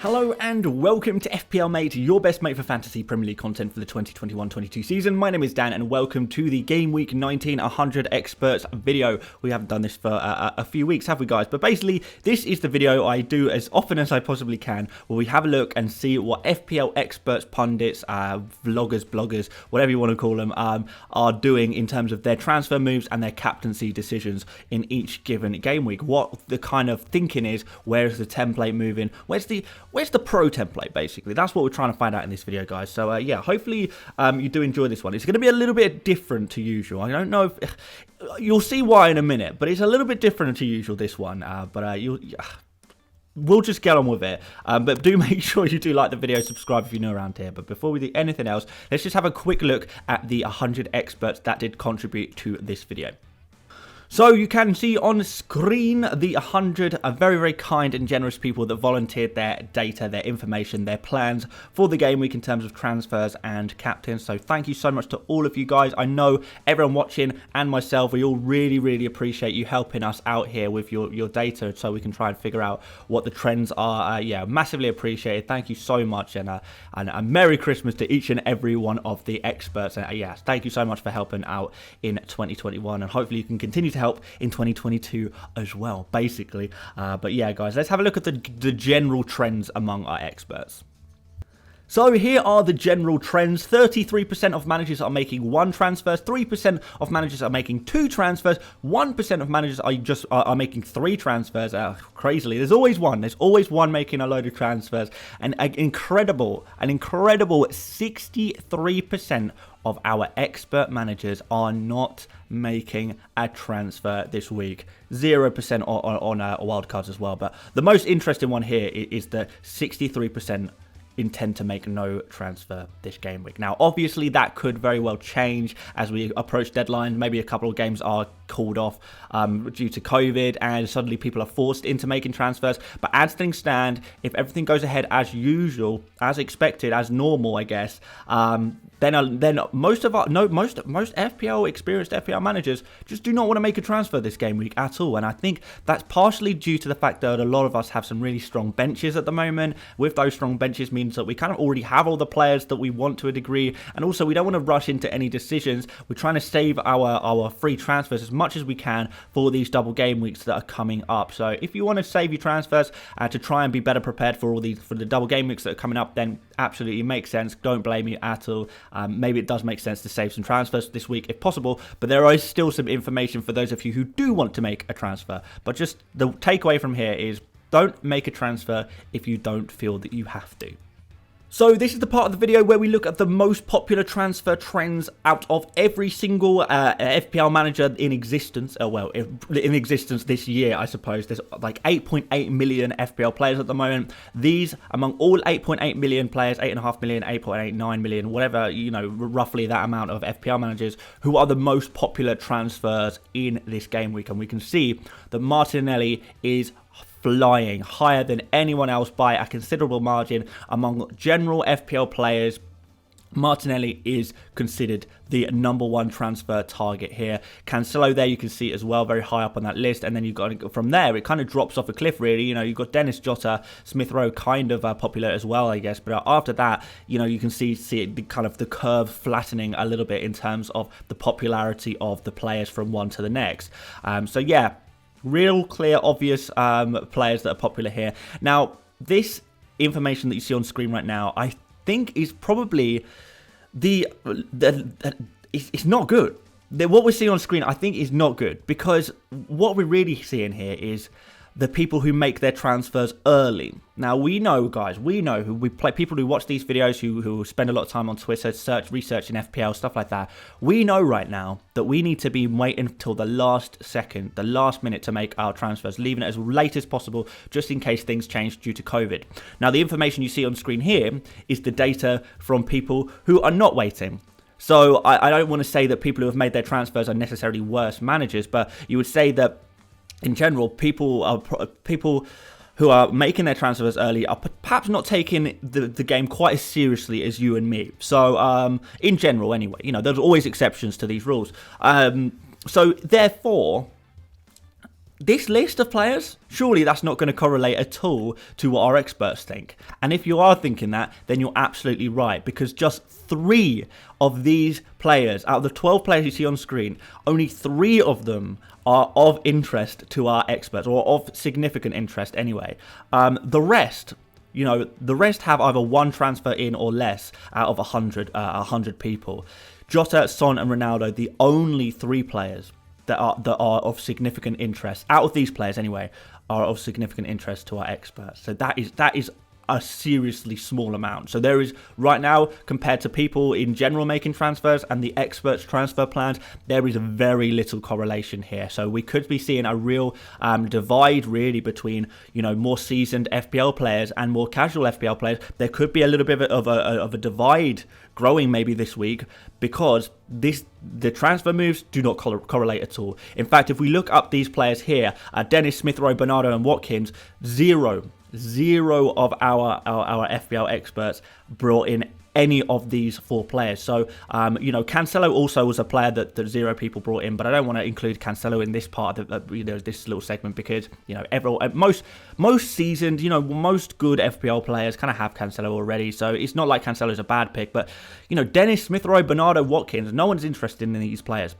Hello and welcome to FPL Mate, your best mate for fantasy Premier League content for the 2021-22 season. My name is Dan and welcome to the Gameweek 100 Experts video. We haven't done this for a few weeks, have we guys? But basically, this is the video I do as often as I possibly can, where we have a look and see what FPL Experts, pundits, vloggers, bloggers, whatever you want to call them, are doing in terms of their transfer moves and their captaincy decisions in each given game week. What the kind of thinking is, where is the template moving, where's the pro template, basically. That's what we're trying to find out in this video, guys. So, yeah, hopefully you do enjoy this one. It's going to be a little bit different to usual. I don't know if... You'll see why in a minute, but it's a little bit different to usual, this one. We'll just get on with it. But do make sure you do like the video, subscribe if you're new around here. But before we do anything else, let's just have a quick look at the 100 experts that did contribute to this video. So you can see on screen the 100 very, very kind and generous people that volunteered their data, their information, their plans for the game week in terms of transfers and captains. So thank you so much to all of you guys. I know everyone watching and myself, we all really, really appreciate you helping us out here with your data so we can try and figure out what the trends are. Yeah, massively appreciated. Thank you so much, and a Merry Christmas to each and every one of the experts. Yes, thank you so much for helping out in 2021, and hopefully you can continue to help in 2022 as well, basically. But yeah, guys, let's have a look at the general trends among our experts. So here are the general trends. 33% of managers are making one transfer, 3% of managers are making two transfers, 1% of managers are making three transfers. Crazily, there's always one making a load of transfers. And an incredible 63% of our expert managers are not making a transfer this week. 0% on wildcards as well. But the most interesting one here is the 63% intend to make no transfer this game week. Now, obviously, that could very well change as we approach deadline. Maybe a couple of games are called off due to COVID, and suddenly people are forced into making transfers. But as things stand, if everything goes ahead as usual, as expected, as normal, I guess, then most FPL experienced FPL managers just do not want to make a transfer this game week at all. And I think that's partially due to the fact that a lot of us have some really strong benches at the moment. With those strong benches means that we kind of already have all the players that we want to a degree, and also we don't want to rush into any decisions. We're trying to save our free transfers as much as we can for these double game weeks that are coming up. So if you want to save your transfers to try and be better prepared for the double game weeks that are coming up, then absolutely makes sense. Don't blame me at all. Maybe it does make sense to save some transfers this week if possible, but there is still some information for those of you who do want to make a transfer. But just the takeaway from here is don't make a transfer if you don't feel that you have to. So this is the part of the video where we look at the most popular transfer trends out of every single FPL manager in existence. In existence this year, I suppose. There's like 8.8 million FPL players at the moment. These, among all 8.8 million players, 8.5 million, 8.89 million, whatever, roughly that amount of FPL managers, who are the most popular transfers in this game week. And we can see that Martinelli is flying higher than anyone else by a considerable margin among general FPL players. Martinelli is considered the #1 transfer target here. Cancelo there you can see as well, very high up on that list. And then you've got, from there, it kind of drops off a cliff really. You've got Dennis Jota, Smith Rowe kind of popular as well, I guess. But after that, you can see it, kind of the curve flattening a little bit in terms of the popularity of the players from one to the next. So yeah, real clear, obvious players that are popular here. Now, this information that you see on screen right now, I think is probably it's not good. What we're seeing on screen, I think, is not good, because what we're really seeing here is the people who make their transfers early. Now, we know, guys, people who watch these videos, who spend a lot of time on Twitter, researching FPL, stuff like that. We know right now that we need to be waiting until the last second, the last minute to make our transfers, leaving it as late as possible, just in case things change due to COVID. Now, the information you see on screen here is the data from people who are not waiting. So, I don't want to say that people who have made their transfers are necessarily worse managers, but you would say that in general, people who are making their transfers early are perhaps not taking the game quite as seriously as you and me. So, in general, anyway, there's always exceptions to these rules. So, therefore, this list of players, surely that's not going to correlate at all to what our experts think. And if you are thinking that, then you're absolutely right, because just 3 of these players, out of the 12 players you see on screen, only 3 of them are of interest to our experts, or of significant interest anyway. The rest have either 1 transfer in or less out of 100 people. Jota, Son and Ronaldo, the only 3 players that are of significant interest, out of these players anyway, are of significant interest to our experts. So that is a seriously small amount. So there is, right now, compared to people in general making transfers and the experts transfer plans, there is very little correlation here. So we could be seeing a real divide really between, more seasoned FPL players and more casual FPL players. There could be a little bit of a divide growing maybe this week, because the transfer moves do not correlate at all. In fact, if we look up these players here, Dennis, Smith Rowe, Bernardo and Watkins, zero of our FPL experts brought in any of these 4 players. So, Cancelo also was a player that 0 people brought in, but I don't want to include Cancelo in this part of this little segment, because, most seasoned, most good FPL players kind of have Cancelo already. So it's not like Cancelo's a bad pick, but, Dennis, Smith Rowe, Bernardo, Watkins, no one's interested in these players.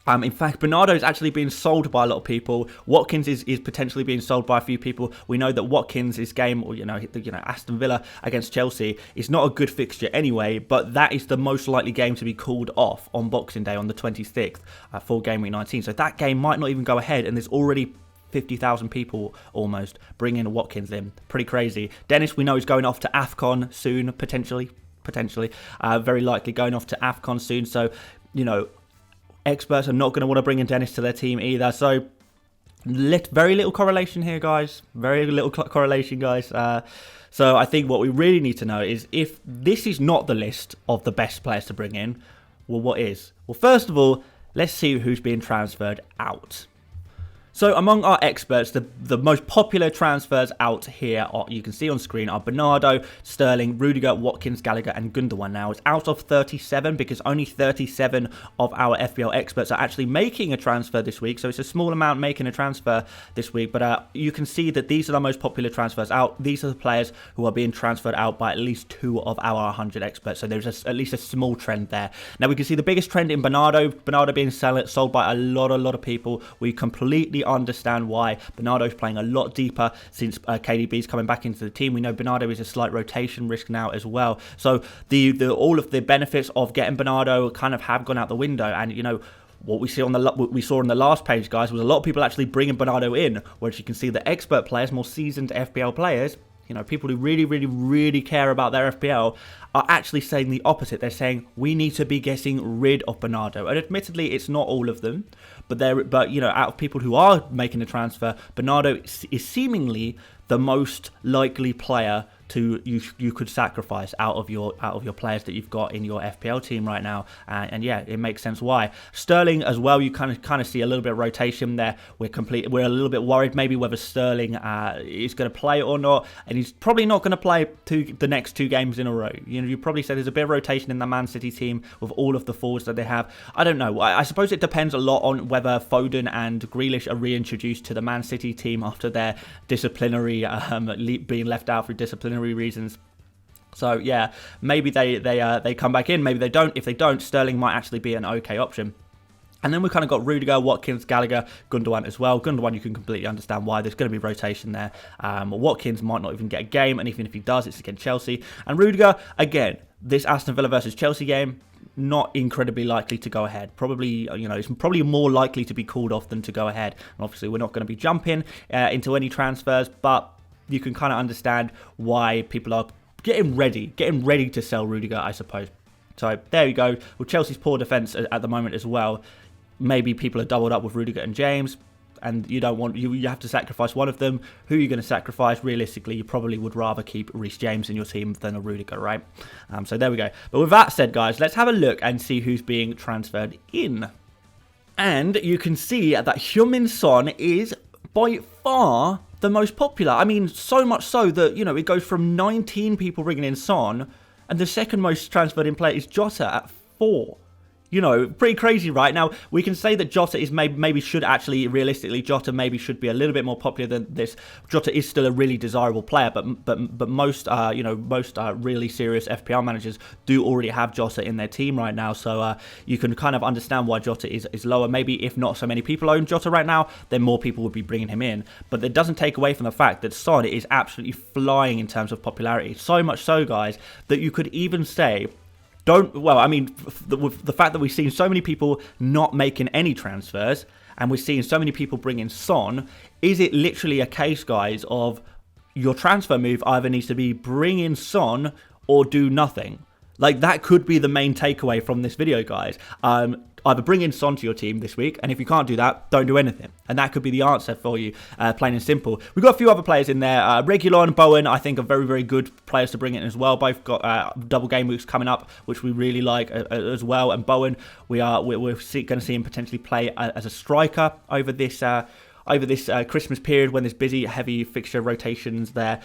In fact, Bernardo is actually being sold by a lot of people. Watkins is potentially being sold by a few people. We know that Watkins' game, or Aston Villa against Chelsea, is not a good fixture anyway. But that is the most likely game to be called off on Boxing Day on the 26th for Gameweek19. So that game might not even go ahead, and there's already 50,000 people almost bringing Watkins in. Pretty crazy. Dennis, we know, is going off to AFCON soon, potentially, very likely going off to AFCON soon. So experts are not going to want to bring in Dennis to their team either. So very little correlation here, guys. Very little correlation, guys. So I think what we really need to know is, if this is not the list of the best players to bring in, well, what is? Well, first of all, let's see who's being transferred out. So among our experts, the most popular transfers out here, you can see on screen, are Bernardo, Sterling, Rudiger, Watkins, Gallagher and Gundogan. Now, it's out of 37, because only 37 of our FPL experts are actually making a transfer this week. So it's a small amount making a transfer this week. But you can see that these are the most popular transfers out. These are the players who are being transferred out by at least 2 of our 100 experts. So there's at least a small trend there. Now, we can see the biggest trend in Bernardo being sold by a lot of people. We completely understand why. Bernardo's playing a lot deeper since KDB's coming back into the team. We know Bernardo is a slight rotation risk now as well. So all of the benefits of getting Bernardo kind of have gone out the window. And what we saw on the last page, guys, was a lot of people actually bringing Bernardo in. Whereas you can see the expert players, more seasoned FPL players, people who really care about their FPL, are actually saying the opposite. They're saying we need to be getting rid of Bernardo. And admittedly, it's not all of them, but out of people who are making a transfer, Bernardo is seemingly the most likely player you could sacrifice out of your players that you've got in your FPL team right now, and yeah, it makes sense why. Sterling as well, you kind of see a little bit of rotation there. We're a little bit worried maybe whether Sterling is going to play or not, and he's probably not going to play the next 2 games in a row. You probably said there's a bit of rotation in the Man City team with all of the forwards that they have. I don't know. I suppose it depends a lot on whether Foden and Grealish are reintroduced to the Man City team after their disciplinary being left out for disciplinary reasons. So yeah, maybe they come back in, maybe they don't. If they don't, Sterling might actually be an okay option. And then we've kind of got Rudiger, Watkins, Gallagher, Gundogan as well. Gundogan, you can completely understand why. There's going to be rotation there. Watkins might not even get a game, and even if he does, it's against Chelsea. And Rudiger, again, this Aston Villa versus Chelsea game, not incredibly likely to go ahead. Probably, it's probably more likely to be called off than to go ahead. And obviously, we're not going to be jumping into any transfers, but you can kind of understand why people are getting ready to sell Rudiger, I suppose. So there you go. With Chelsea's poor defence at the moment as well, maybe people are doubled up with Rudiger and James, and you have to sacrifice one of them. Who are you going to sacrifice? Realistically, you probably would rather keep Reece James in your team than a Rudiger, right? So there we go. But with that said, guys, let's have a look and see who's being transferred in. And you can see that Heung-min Son is by far the most popular. I mean, so much so that, it goes from 19 people bringing in Son, and the second most transferred in player is Jota at 4. you know, pretty crazy, right? Now, we can say that Jota is maybe should actually, realistically, Jota maybe should be a little bit more popular than this. Jota is still a really desirable player, but most, most really serious FPL managers do already have Jota in their team right now. So you can kind of understand why Jota is lower. Maybe if not so many people own Jota right now, then more people would be bringing him in. But that doesn't take away from the fact that Son is absolutely flying in terms of popularity. So much so, guys, that you could even say, with the fact that we've seen so many people not making any transfers, and we're seeing so many people bring in Son, is it literally a case, guys, of your transfer move either needs to be bring in Son or do nothing? Like, that could be the main takeaway from this video, guys. Either bring in Son to your team this week, and if you can't do that, don't do anything. And that could be the answer for you, plain and simple. We've got a few other players in there. Reguilon and Bowen, I think, are very, very good players to bring in as well. Both got double game weeks coming up, which we really like as well. And Bowen, we're going to see him potentially play as a striker over this Christmas period when there's busy, heavy fixture rotations there.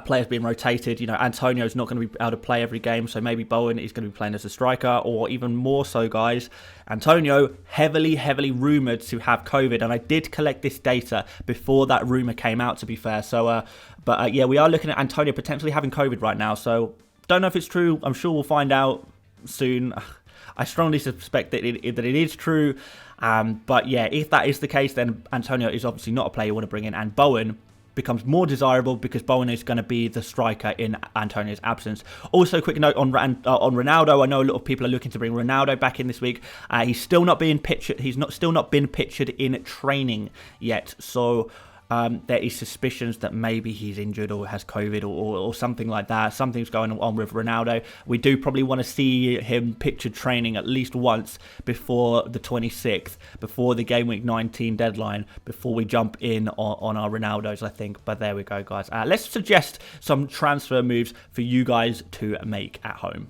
Players being rotated, you know, Antonio's not going to be able to play every game, so maybe Bowen is going to be playing as a striker, or even more so, guys, Antonio, heavily rumoured to have COVID, and I did collect this data before that rumour came out, to be fair, so, yeah, we are looking at Antonio potentially having COVID right now, so don't know if it's true. I'm sure we'll find out soon. I strongly suspect that it is true, but yeah, if that is the case, then Antonio is obviously not a player you want to bring in, and Bowen becomes more desirable because Bowen is going to be the striker in Antonio's absence. Also, quick note on Ronaldo. I know a lot of people are looking to bring Ronaldo back in this week. He's still not being pictured. Still not been pictured in training yet. So there is suspicions that maybe he's injured or has COVID or something like that. Something's going on with Ronaldo. We do probably want to see him pictured training at least once before the 26th, before the Gameweek19 deadline, before we jump in on our Ronaldos, I think. But there we go, guys. Let's suggest some transfer moves for you guys to make at home.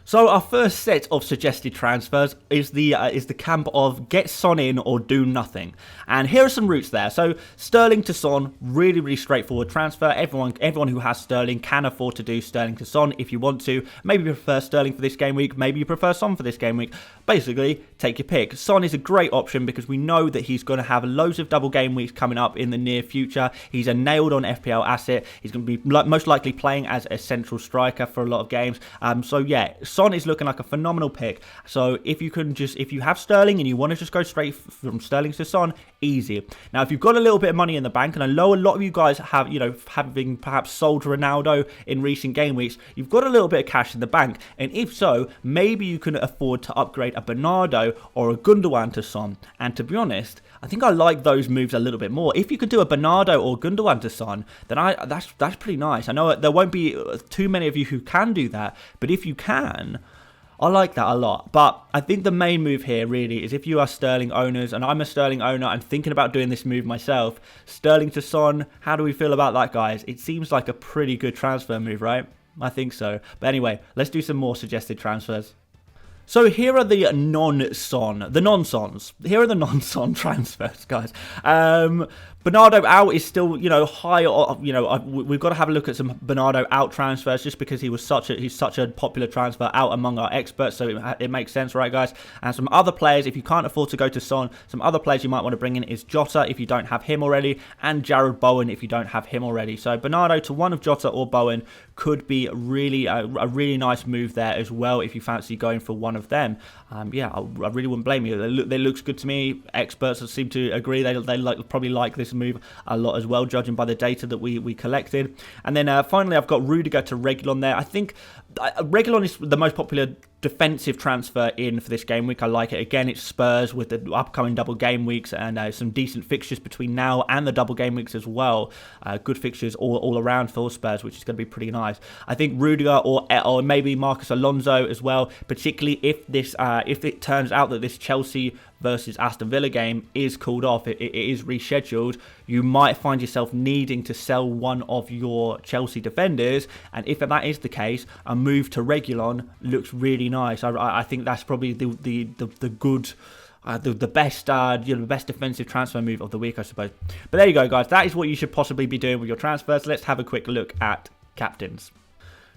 So our first set of suggested transfers is the camp of get Son in or do nothing. And here are some routes there. So Sterling to Son, really straightforward transfer. Everyone who has Sterling can afford to do Sterling to Son if you want to. Maybe you prefer Sterling for this game week, maybe you prefer Son for this game week. Basically, take your pick. Son is a great option because we know that he's going to have loads of double game weeks coming up in the near future. He's a nailed on FPL asset. He's going to be most likely playing as a central striker for a lot of games. So yeah, Son is looking like a phenomenal pick. So if you have Sterling and you want to just go straight from Sterling to Son, easy. Now, if you've got a little bit of money in the bank, and I know a lot of you guys have, having perhaps sold Ronaldo in recent game weeks, you've got a little bit of cash in the bank. And if so, maybe you can afford to upgrade a Bernardo or a Gundogan to Son. And to be honest, I think I like those moves a little bit more. If you could do a Bernardo or Gundogan to Son, then that's pretty nice. I know there won't be too many of you who can do that, but if you can, I like that a lot. But I think the main move here really is if you are Sterling owners, and I'm a Sterling owner, I'm thinking about doing this move myself. Sterling to Son, how do we feel about that, guys? It seems like a pretty good transfer move, right? I think so. But anyway, let's do some more suggested transfers. So here are the non-Sons. Here are the non-Son transfers, guys. Bernardo out is still, high. We've got to have a look at some Bernardo out transfers just because he's such a popular transfer out among our experts. So it makes sense, right, guys? And some other players, if you can't afford to go to Son, some other players you might want to bring in is Jota if you don't have him already, and Jared Bowen if you don't have him already. So Bernardo to one of Jota or Bowen could be really a really nice move there as well if you fancy going for one of them. Yeah, I really wouldn't blame you. They looks good to me. Experts seem to agree. They probably like this move a lot as well, judging by the data that we collected. And then finally, I've got Rudiger to Reguilon there. I think Reguilon is the most popular defensive transfer in for this game week. I like it. Again, it's Spurs with the upcoming double game weeks and some decent fixtures between now and the double game weeks as well. Good fixtures all around for Spurs, which is going to be pretty nice. I think Rudiger or maybe Marcus Alonso as well, particularly if it turns out that this Chelsea versus Aston Villa game is called off, it is rescheduled, you might find yourself needing to sell one of your Chelsea defenders, and if that is the case, a move to Reguilon looks really nice. I think that's probably the best defensive transfer move of the week, I suppose. But there you go, guys. That is what you should possibly be doing with your transfers. Let's have a quick look at captains.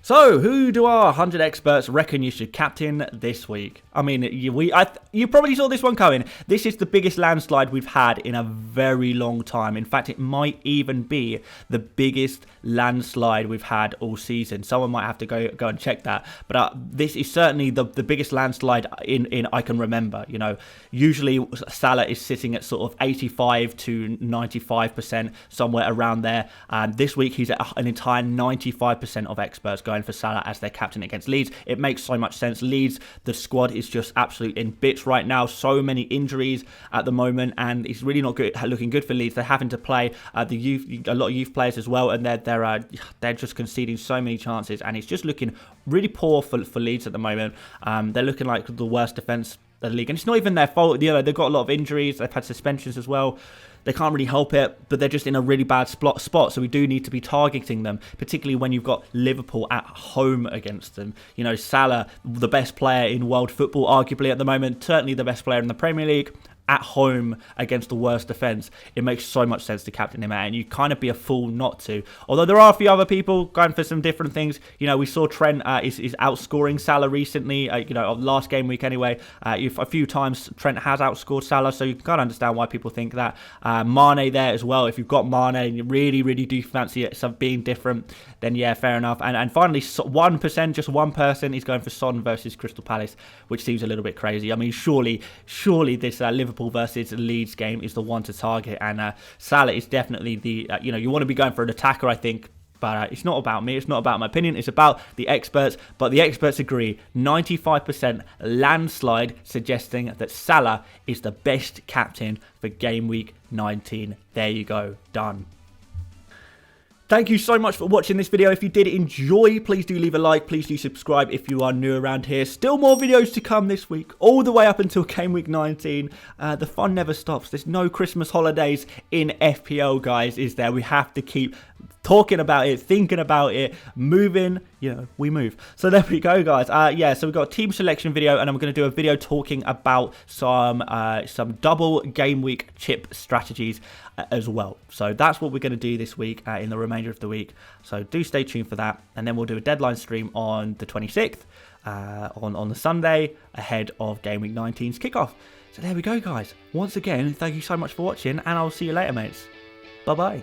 So, who do our 100 experts reckon you should captain this week? I mean, you probably saw this one coming. This is the biggest landslide we've had in a very long time. In fact, it might even be the biggest landslide we've had all season. Someone might have to go and check that. But this is certainly the biggest landslide in I can remember. You know, usually Salah is sitting at sort of 85 to 95%, somewhere around there. And this week he's at an entire 95% of experts going for Salah as their captain against Leeds. It makes so much sense. Leeds, the squad is just absolutely in bits right now. So many injuries at the moment, and it's really not looking good for Leeds. They're having to play a lot of youth players as well, and they're just conceding so many chances, and it's just looking really poor for Leeds at the moment. They're looking like the worst defence of the league, and it's not even their fault. You know, they've got a lot of injuries. They've had suspensions as well. They can't really help it, but they're just in a really bad spot, so we do need to be targeting them, particularly when you've got Liverpool at home against them. You know, Salah, the best player in world football, arguably at the moment, certainly the best player in the Premier League, at home against the worst defence. It makes so much sense to captain him out, and you kind of be a fool not to. Although there are a few other people going for some different things. You know, we saw Trent is outscoring Salah recently. You know, last game week anyway. A few times Trent has outscored Salah, so you can kind of understand why people think that. Mane there as well. If you've got Mane and you really do fancy it being different, then yeah, fair enough. And finally, 1%, just one person is going for Son versus Crystal Palace, which seems a little bit crazy. I mean, surely this Liverpool versus Leeds game is the one to target, and Salah is definitely the you want to be going for an attacker, I think. But it's not about me. It's not about my opinion. It's about the experts. But the experts agree. 95% landslide suggesting that Salah is the best captain for game week 19. There you go. Done. Thank you so much for watching this video. If you did enjoy, please do leave a like. Please do subscribe if you are new around here. Still more videos to come this week, all the way up until Game Week 19. The fun never stops. There's no Christmas holidays in FPL, guys, is there? We have to keep talking about it, thinking about it, moving. You know, we move. So there we go, guys. Yeah, so we've got a team selection video, and I'm going to do a video talking about some double game week chip strategies as well. So that's what we're going to do this week in the remainder of the week. So do stay tuned for that, and then we'll do a deadline stream on the 26th on the Sunday ahead of Game Week 19's kickoff. So there we go, guys. Once again, thank you so much for watching, and I'll see you later, mates. Bye-bye.